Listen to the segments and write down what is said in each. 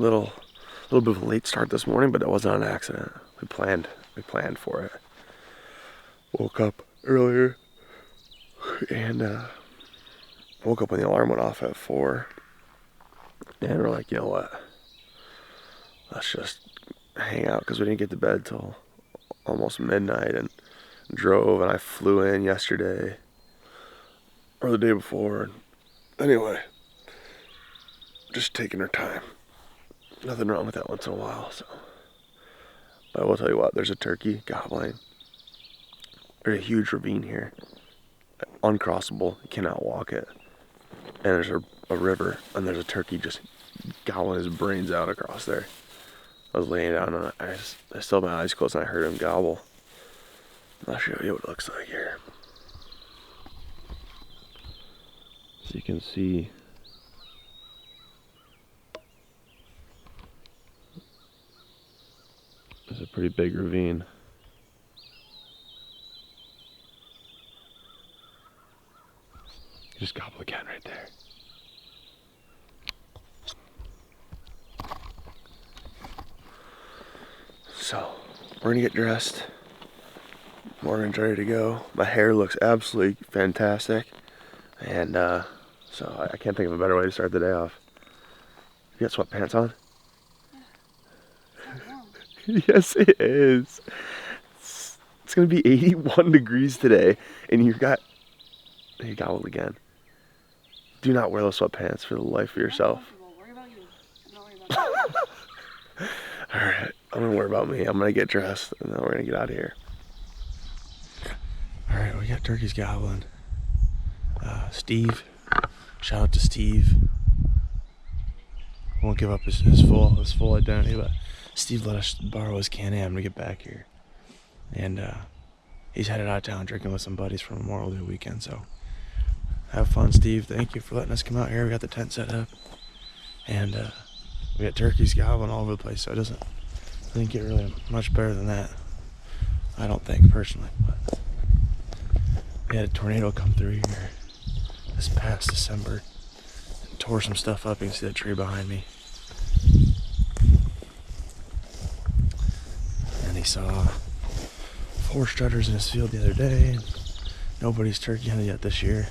little bit of a late start this morning, but it wasn't an accident. We planned for it. Woke up earlier and woke up when the alarm went off at 4. And we're like, you know what? Let's just hang out because we didn't get to bed till almost midnight and drove, and I flew in yesterday or the day before. Anyway, just taking our time. Nothing wrong with that once in a while. So, but I will tell you what, there's a turkey gobbling. There's a huge ravine here, uncrossable. You cannot walk it. And there's a river, and there's a turkey just gobbling his brains out across there. I was laying down and I still had my eyes closed and I heard him gobble. I'll show you what it looks like here. So you can see there's a pretty big ravine. Just gobble again right there. So, we're gonna get dressed. Morgan's ready to go. My hair looks absolutely fantastic. And so I can't think of a better way to start the day off. You got sweatpants on? Yeah. Yes, it is. It's gonna be 81 degrees today, and you gobbled again. Do not wear those sweatpants for the life of yourself. Worry about you. I'm not worried about you. Alright, I'm gonna worry about me. I'm gonna get dressed, and then we're gonna get out of here. Alright, we got turkeys gobbling. Steve, shout out to Steve. Won't give up his full identity, but Steve let us borrow his Can-Am to get back here. And he's headed out of town drinking with some buddies for Memorial Day weekend, so have fun, Steve. Thank you for letting us come out here. We got the tent set up, and we got turkeys gobbling all over the place, so it doesn't get really much better than that. I don't think, personally, but we had a tornado come through here this past December and tore some stuff up. You can see that tree behind me. And he saw 4 strutters in his field the other day, and nobody's turkey hunted yet this year.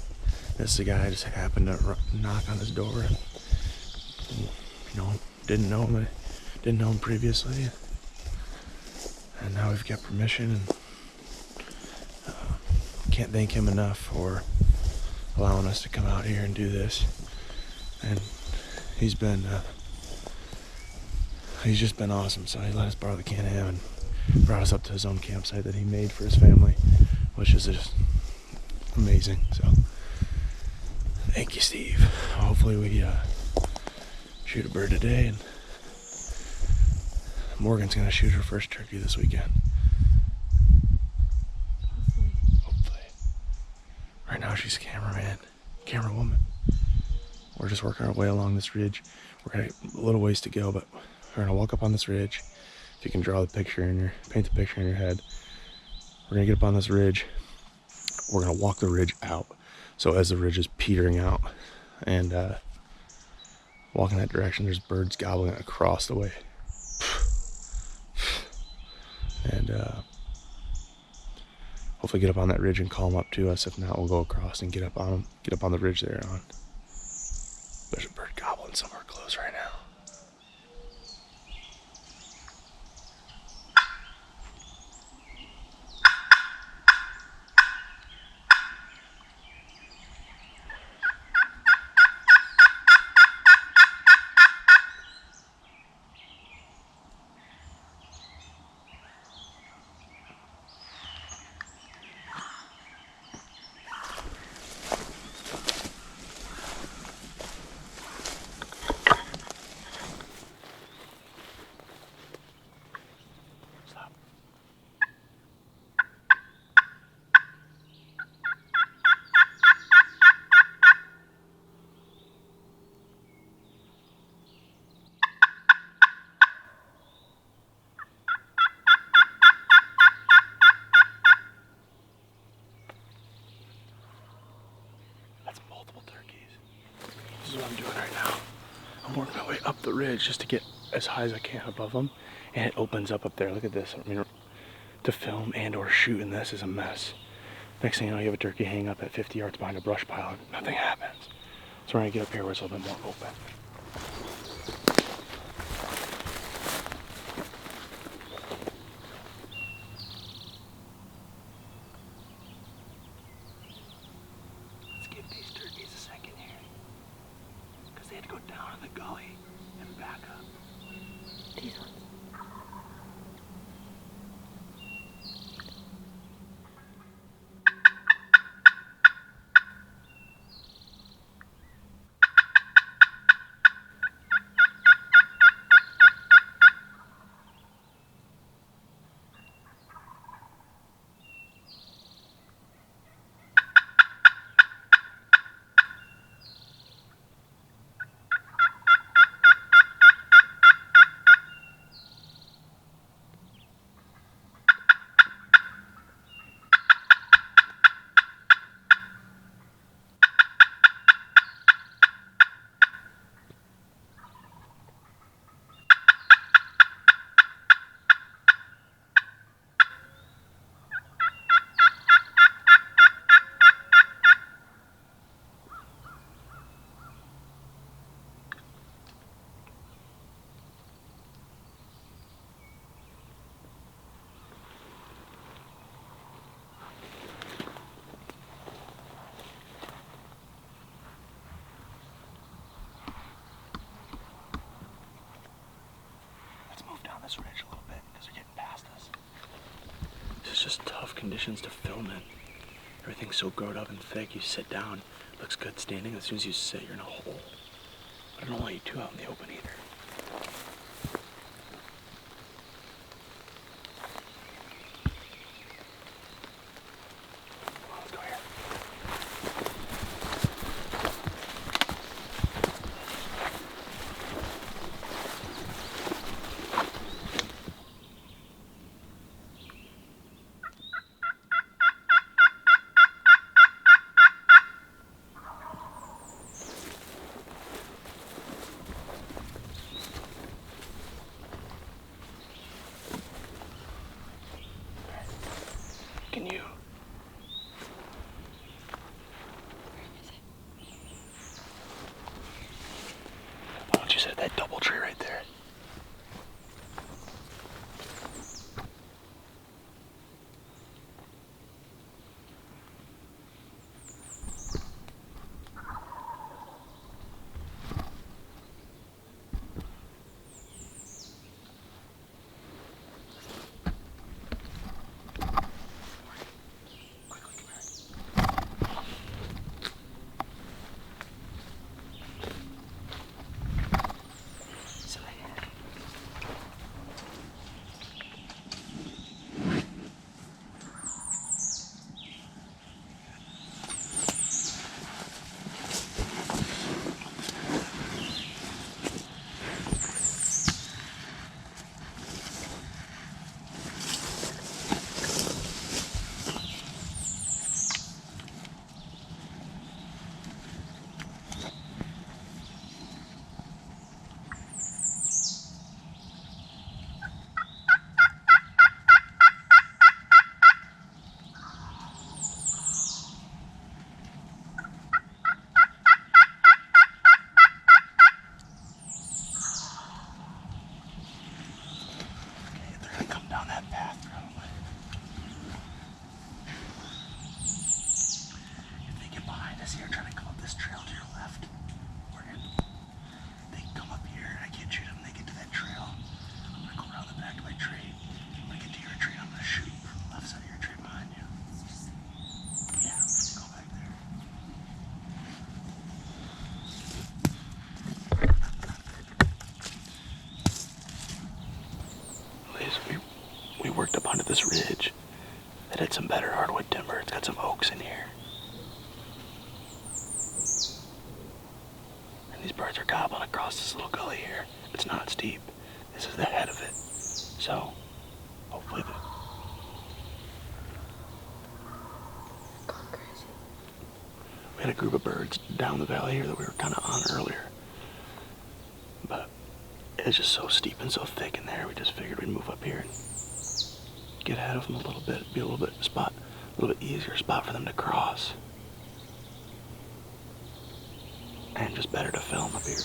This guy just happened to knock on his door. Didn't know him previously, and now we've got permission, and can't thank him enough for allowing us to come out here and do this. And he's just been awesome. So he let us borrow the Can-Am and brought us up to his own campsite that he made for his family, which is just amazing. So thank you, Steve. Hopefully we shoot a bird today, and Morgan's gonna shoot her first turkey this weekend. Hopefully. Right now she's camera woman. We're just working our way along this ridge. We're gonna a little ways to go, but we're gonna walk up on this ridge. If you can paint the picture in your head. We're gonna get up on this ridge. We're gonna walk the ridge out. So as the ridge is petering out, and walk in that direction, there's birds gobbling across the way. And hopefully get up on that ridge and call them up to us. If not, we'll go across and get up on the ridge there on. There's a bird gobbling somewhere close right now. This is what I'm doing right now. I'm working my way up the ridge just to get as high as I can above them, and it opens up there. Look at this. I mean, to film and or shoot in this is a mess. Next thing you know, you have a turkey hanging up at 50 yards behind a brush pile and nothing happens. So we're gonna get up here where it's a little bit more open. Let's give these turkeys a second here, because they had to go down in the gully and back up. These ones. Down this ridge a little bit because they're getting past us. This is just tough conditions to film in. Everything's so growed up and thick. You sit down, looks good standing. As soon as you sit, you're in a hole. But I don't want you too out in the open either. Let's go here. Can you? Why don't you sit at that double tree right there? We worked up onto this ridge that had some better hardwood timber. It's got some oaks in here. And these birds are gobbling across this little gully here. It's not steep. This is the head of it. So, hopefully we had a group of birds down the valley here that we were kind of on earlier. But It's just so steep and so thick in there. We just figured we'd move up here and get ahead of them a little bit. Be a little bit easier spot for them to cross. And just better to film up here.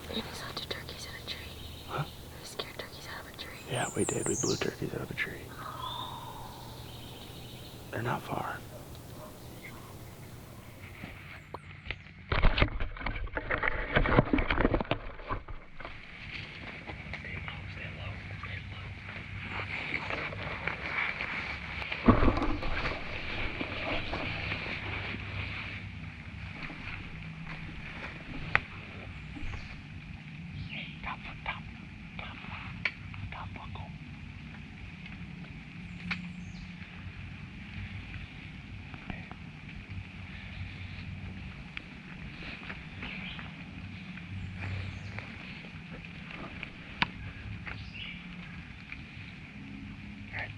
And he saw 2 turkeys in a tree. Huh? We scared turkeys out of a tree. Yeah, we did. We blew turkeys out of a tree. They're not far.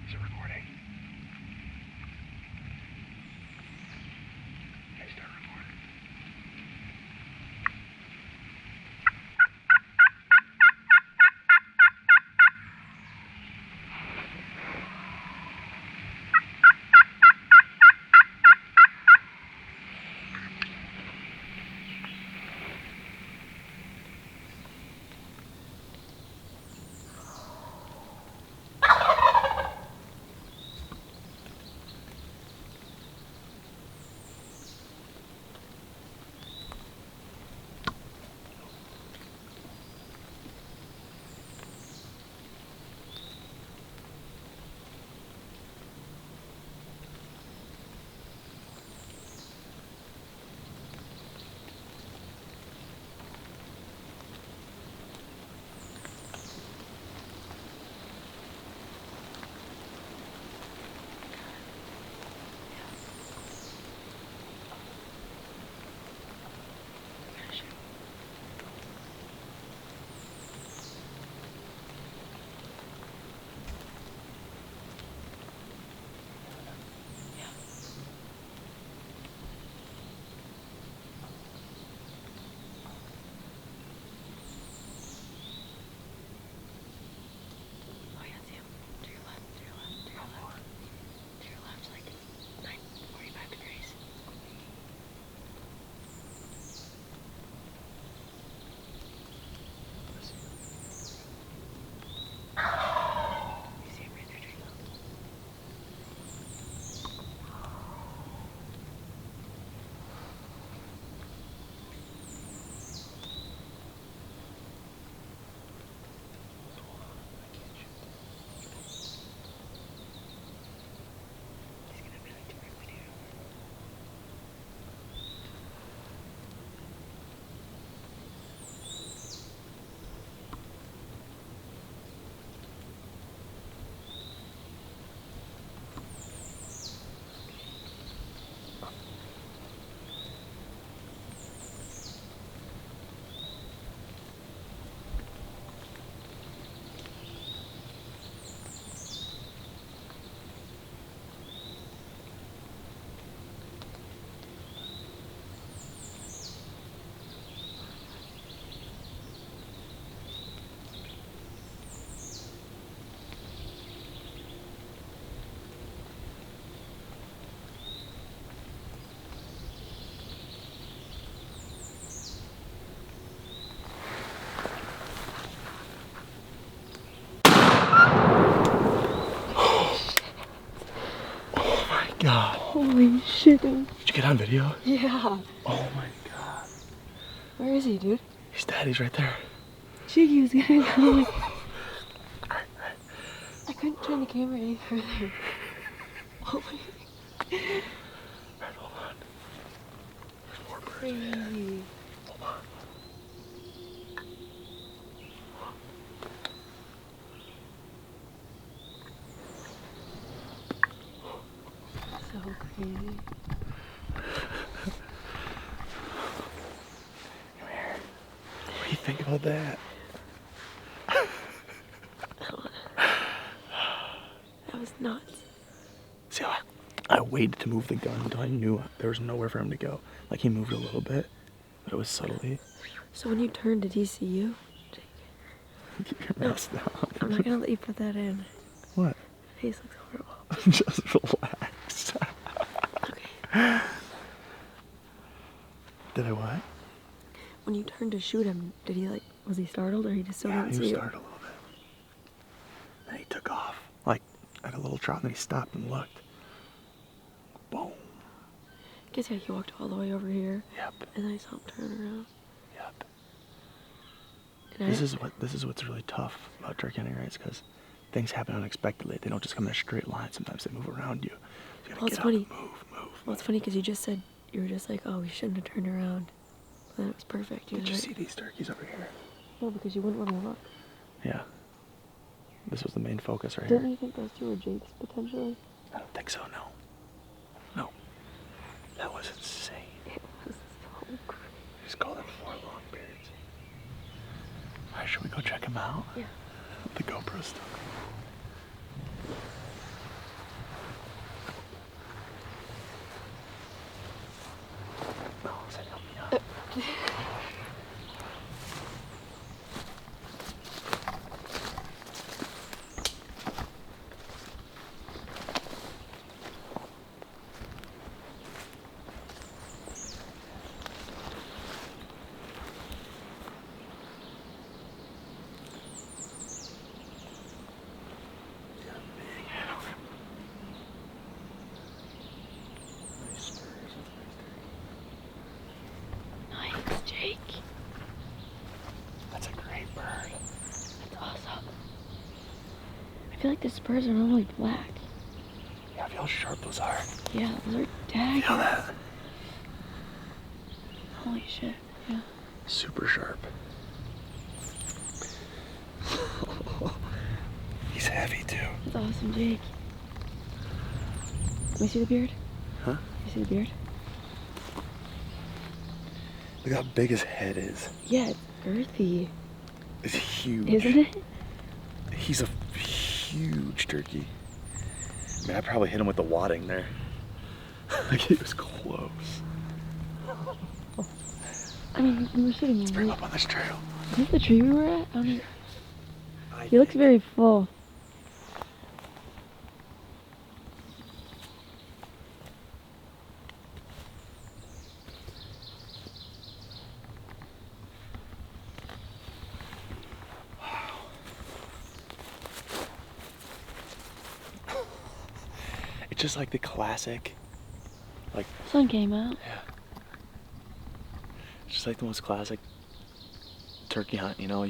Is it recording? Okay, start recording. Oh yeah, see him. To your left, to your left, to your left. To your left, like 45 degrees. You see him right there, Draco? He's gonna be like directly to you. God. Holy shit. Did you get on video? Yeah. Oh my God. Where is he, dude? He's dead. He's right there. Cheeky was gonna go like... I couldn't turn the camera any further. Oh my... Alright, hold on. There's more birds. Crazy. Hold on. So crazy. Come here. What do you think about that? That was nuts. See how I waited to move the gun until I knew there was nowhere for him to go. Like he moved a little bit. But it was subtly. So when you turned, did he see you? Keep your mouse down. I'm not gonna let you put that in. What? Your face looks horrible. Just relax. Okay. Did I what? When you turned to shoot him, did he like, was he startled or he just still didn't He see was you? startled a little bit. Then he took off. Like, at a little trot, and then he stopped and looked. Boom. Guess yeah, he walked all the way over here. Yep. And then I saw him turn around. Yep. And This is what's really tough about turkey hunting, right? Is because things happen unexpectedly. They don't just come in a straight line. Sometimes they move around you. So you gotta Well, it's get funny. up and move. Well, it's funny because you just said, you were just like, oh, we shouldn't have turned around. But then it was perfect. Did you see these turkeys over here? No, because you wouldn't want to look. Yeah. This was the main focus right Didn't here. you think those two were Jake's potentially? I don't think so, no. No. That was insane. It was so crazy. Just call them 4 long beards. Alright, should we go check them out? Yeah. The GoPro's stuck. No, so help me out. Nice, Jake. That's a great bird. That's awesome. I feel like the spurs are normally black. Yeah, feel how sharp those are. Yeah, those are daggers. Feel that? Holy shit. Yeah. Super sharp. He's heavy too. That's awesome, Jake. Let me see the beard. Huh? You see the beard? Look how big his head is. Yeah, it's earthy. It's huge. Isn't it? He's a huge turkey. I mean, I probably hit him with the wadding there. Like, he was close. I mean, we were shooting Let's him. bring him up on this trail. Is this the tree we were at? I don't know. He looks very full. It's just like the classic, like, Sun came out. yeah. It's just like the most classic turkey hunt, you know?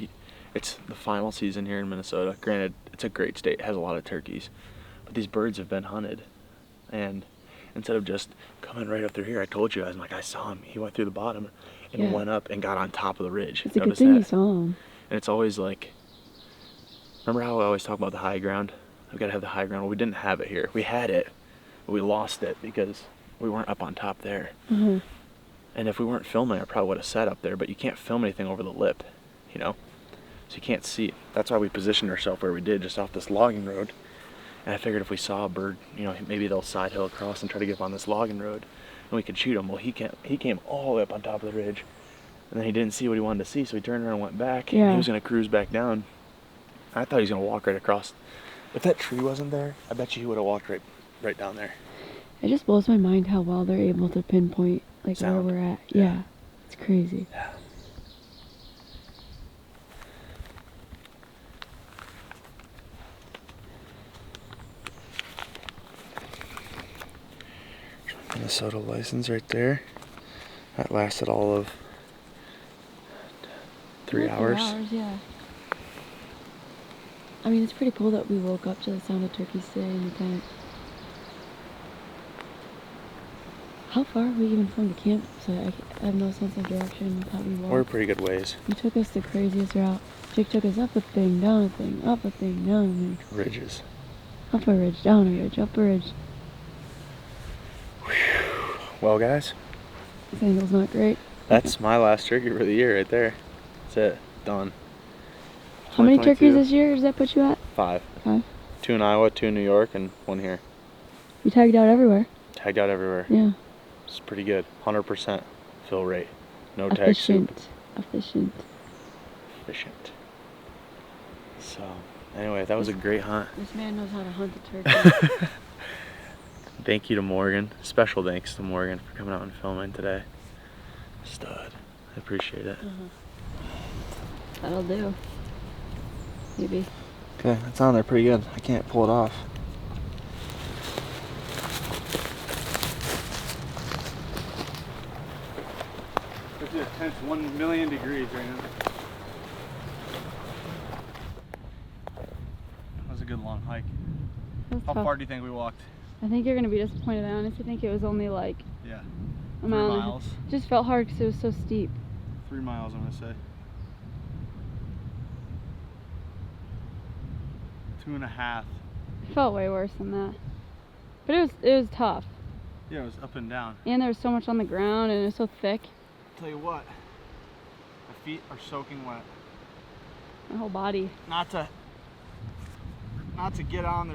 It's the final season here in Minnesota. Granted, it's a great state, it has a lot of turkeys. But these birds have been hunted. And instead of just coming right up through here, I told you, I was like, I saw him. He went through the bottom and Yeah. went up and got on top of the ridge. It's a good Notice thing that? you saw him. And it's always like, remember how I always talk about the high ground? We gotta have the high ground. Well, we didn't have it here. We had it, but we lost it because we weren't up on top there. Uh-huh. And if we weren't filming, I probably would have sat up there, but you can't film anything over the lip, you know? So you can't see. That's why we positioned ourselves where we did, just off this logging road. And I figured if we saw a bird, you know, maybe they'll side hill across and try to get up on this logging road, and we could shoot him. Well, he came all the way up on top of the ridge, and then he didn't see what he wanted to see, so he turned around and went back. Yeah. And he was gonna cruise back down. I thought he was gonna walk right across. If that tree wasn't there, I bet you he would have walked right down there. It just blows my mind how well they're able to pinpoint like Sound. where we're at. Yeah. It's crazy. Yeah. Minnesota license right there. That lasted all of 3 Like hours. 3 hours, yeah. I mean, it's pretty cool that we woke up to the sound of turkeys today in the tent. How far are we even from the campsite? I have no sense of direction with how we walked. We're a pretty good ways. You took us the craziest route. Jake took us up a thing, down a thing, up a thing, down a thing. Ridges. Up a ridge, down a ridge, up a ridge. Well, guys, This angle's not great. that's my last turkey for the year right there. That's it. Done. How many turkeys 2022. this year does that put you at? 5. 5. 2 in Iowa, 2 in New York, and 1 here. You tagged out everywhere. Tagged out everywhere. Yeah. It's pretty good. 100% fill rate. No tag soup. Efficient. Efficient. So, anyway, that was a great hunt. This man knows how to hunt a turkey. Thank you to Morgan. Special thanks to Morgan for coming out and filming today. Stud. I appreciate it. That'll do. Maybe. Okay, it's on there pretty good. I can't pull it off. It's a tense 1 million degrees right now. That was a good long hike. That's How tough. far do you think we walked? I think you're gonna be disappointed. I honestly think it was only like Yeah. a 3 mile. and a half. miles. It just felt hard because it was so steep. 3 miles, I'm gonna say. 2.5. It felt way worse than that. But it was tough. Yeah, it was up and down. And there was so much on the ground and it was so thick. Tell you what, my feet are soaking wet. My whole body. Not to get on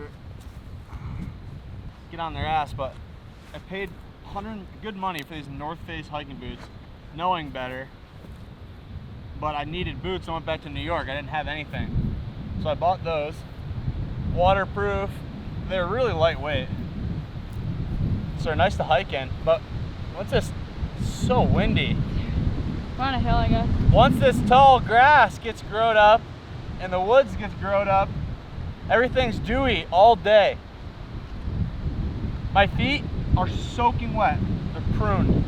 their ass, but I paid good money for these North Face hiking boots, knowing better. But I needed boots. I went back to New York. I didn't have anything, so I bought those. Waterproof. They're really lightweight, so they're nice to hike in. But once it's so windy, We're on a hill, I guess. once this tall grass gets growed up and the woods gets growed up, everything's dewy all day. My feet are soaking wet. They're pruned.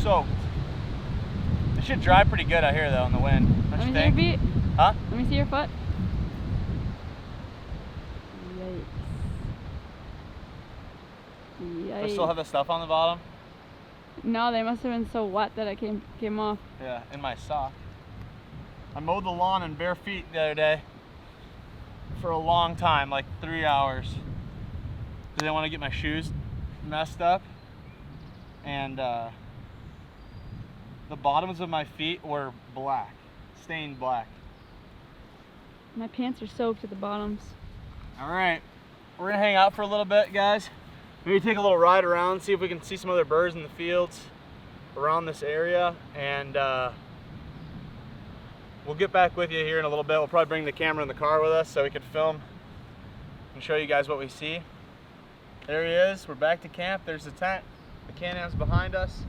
Soaked. It should dry pretty good out here though in the wind. Don't Let you me see your think? feet. Huh? Let me see your foot. Yikes. Do I still have the stuff on the bottom? No, they must have been so wet that it came off. Yeah, in my sock. I mowed the lawn in bare feet the other day for a long time, like 3 hours. Because I didn't want to get my shoes messed up. And the bottoms of my feet were black, stained black. My pants are soaked at the bottoms. All right, we're gonna hang out for a little bit, guys. Maybe take a little ride around, see if we can see some other birds in the fields around this area, and we'll get back with you here in a little bit. We'll probably bring the camera in the car with us so we can film and show you guys what we see. There he is. We're back to camp. There's the tent. The Can-Am's behind us.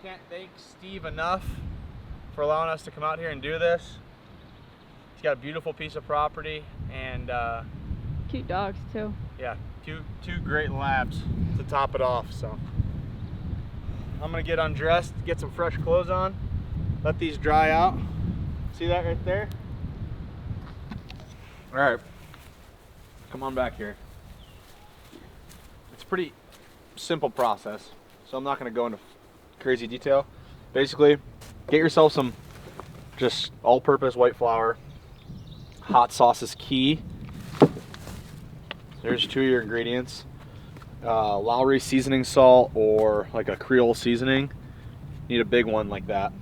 Can't thank Steve enough for allowing us to come out here and do this. He's got a beautiful piece of property, and Cute dogs too. yeah, two great labs to top it off. So I'm gonna get undressed, get some fresh clothes on, let these dry out. See that right there? All right, come on back here. It's a pretty simple process, so I'm not gonna go into crazy detail. Basically, get yourself some just all-purpose white flour. Hot sauce is key. There's 2 of your ingredients. Lowry seasoning salt or like a Creole seasoning. You need a big one like that.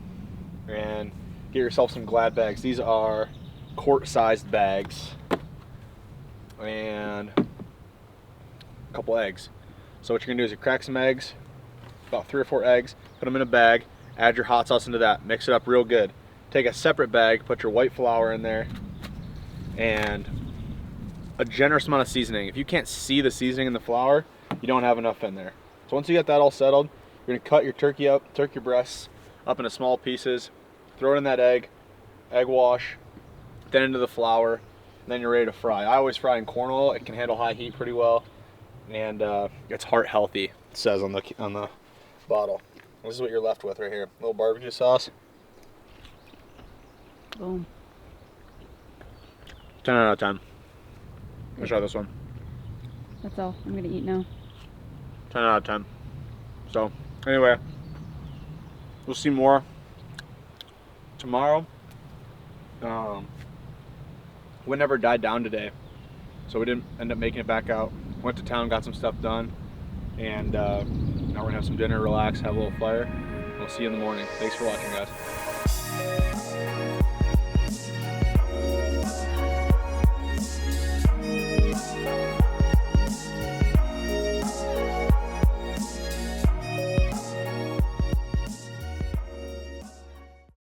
And get yourself some Glad bags. These are quart-sized bags. And a couple eggs. So what you're gonna do is you crack some eggs, about 3 or 4 eggs, put them in a bag, add your hot sauce into that, mix it up real good. Take a separate bag, put your white flour in there, and a generous amount of seasoning. If you can't see the seasoning in the flour, you don't have enough in there. So once you get that all settled, you're gonna cut your turkey breasts up into small pieces, throw it in that egg wash, then into the flour, and then you're ready to fry. I always fry in corn oil. It can handle high heat pretty well, and it's heart healthy, it says on the bottle. This is what you're left with right here. A little barbecue sauce. Boom. 10 out of 10. Let's try this one. That's all. I'm gonna eat now. 10 out of 10. So, anyway, we'll see more tomorrow. Wind never died down today, so we didn't end up making it back out. Went to town, got some stuff done, and now we're gonna have some dinner, relax, have a little fire. We'll see you in the morning. Thanks for watching, guys.